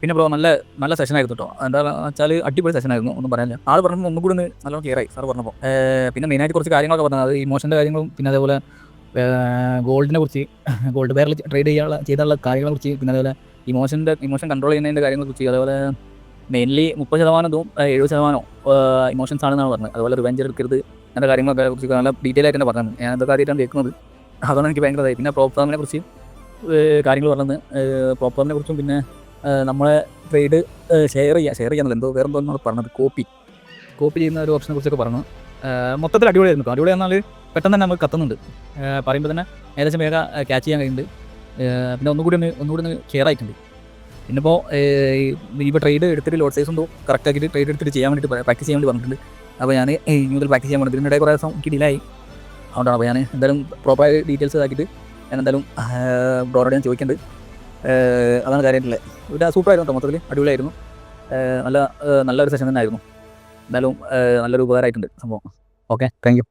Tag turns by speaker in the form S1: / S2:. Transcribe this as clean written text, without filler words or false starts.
S1: പിന്നെ ബ്രോ നല്ല നല്ല സെഷനായിരുന്നു കേട്ടോ. എന്താ വെച്ചാൽ അടിപൊളി സെഷനായിരുന്നു, ഒന്നും പറയാനില്ല. ആൾ പറഞ്ഞപ്പോൾ ഒന്നും കൂടി ഒന്ന് നല്ലോണം ക്ലിയർ ആയി സാർ പറഞ്ഞപ്പോൾ. പിന്നെ മെയിനായിട്ട് കുറച്ച് കാര്യങ്ങളൊക്കെ പറഞ്ഞത്, അത് ഇമോഷൻ്റെ കാര്യങ്ങളും പിന്നെ അതേപോലെ ഗോൾഡിനെ കുറിച്ച്, ഗോൾഡ് പേരിൽ ട്രേഡ് ചെയ്താലുള്ള കാര്യങ്ങളെ കുറിച്ച്, പിന്നെ അതേപോലെ ഇമോഷൻ കൺട്രോൾ ചെയ്യുന്നതിൻ്റെ കാര്യങ്ങളെ കുറിച്ച്, അതേപോലെ മെയിൻലി 30% 70% ഇമോഷൻസ് ആണെന്നാണ് പറഞ്ഞത്. അതുപോലെ റിവെഞ്ച് എടുക്കരുത്, അങ്ങനത്തെ കാര്യങ്ങളൊക്കെ കുറിച്ച് നല്ല ഡീറ്റെയിൽ ആയിട്ട് തന്നെ പറഞ്ഞത്. ഞാൻ എന്തൊക്കെ കാര്യമായിട്ടാണ് കേൾക്കുന്നത്, അതാണ് എനിക്ക് ഭയങ്കരതായി. പിന്നെ പ്രോപ്പറിനെ കുറിച്ച് കാര്യങ്ങൾ പറഞ്ഞത്, പ്രോപ്പറിനെ കുറിച്ചും പിന്നെ നമ്മളെ ട്രേഡ് ഷെയർ ചെയ്യാന്നുള്ളത് എന്തോ വേറെന്തോ പറഞ്ഞത്, കോപ്പി ചെയ്യുന്ന ഒരു ഓപ്ഷനെ കുറിച്ചൊക്കെ പറഞ്ഞു. മൊത്തത്തിൽ അടിപൊളിയായിരുന്നു കേട്ടോ. അടിപൊളി എന്നാൽ പെട്ടെന്ന് തന്നെ നമുക്ക് കത്തുന്നുണ്ട്, പറയുമ്പോൾ തന്നെ ഏകദേശം വേഗം ക്യാച്ച് ചെയ്യാൻ കഴിയുന്നുണ്ട്. പിന്നെ ഒന്നുകൂടി ഒന്ന് ക്ലിയർ ആയിട്ടുണ്ട്. പിന്നെ ഇപ്പോൾ ട്രേഡ് എടുത്തിട്ട് ലോഡ് സൈസ് എന്തോ കറക്റ്റ് ആക്കിയിട്ട് ട്രേഡ് എടുത്തിട്ട് ചെയ്യാൻ വേണ്ടിയിട്ട് പ്രാക്ടീസ് ചെയ്യാൻ വേണ്ടി പറഞ്ഞിട്ടുണ്ട്. അപ്പോൾ ഞാൻ മുതൽ പ്രാക്ടീസ് ചെയ്യാൻ വേണ്ടി ഇതിനിടെ കുറേ ദിവസം എനിക്ക് ഡിലേ ആയി. അതുകൊണ്ടാണ് അപ്പോൾ ഞാൻ എന്തായാലും പ്രോപ്പറായി ഡീറ്റെയിൽസ് ഇതാക്കിയിട്ട് ഞാൻ എന്തായാലും ബ്രോയോട് ഞാൻ ചോദിക്കുന്നുണ്ട്. അതാണ് കാര്യമായിട്ടുള്ളത്. ഇവിടെ സൂപ്പറായിരുന്നു കേട്ടോ, മൊത്തത്തിൽ അടിപൊളിയായിരുന്നു. നല്ലൊരു സെഷൻ തന്നെ ആയിരുന്നു. എന്തായാലും നല്ലൊരു ഉപകാരമായിട്ടുണ്ട് സംഭവം. Okay, thank you.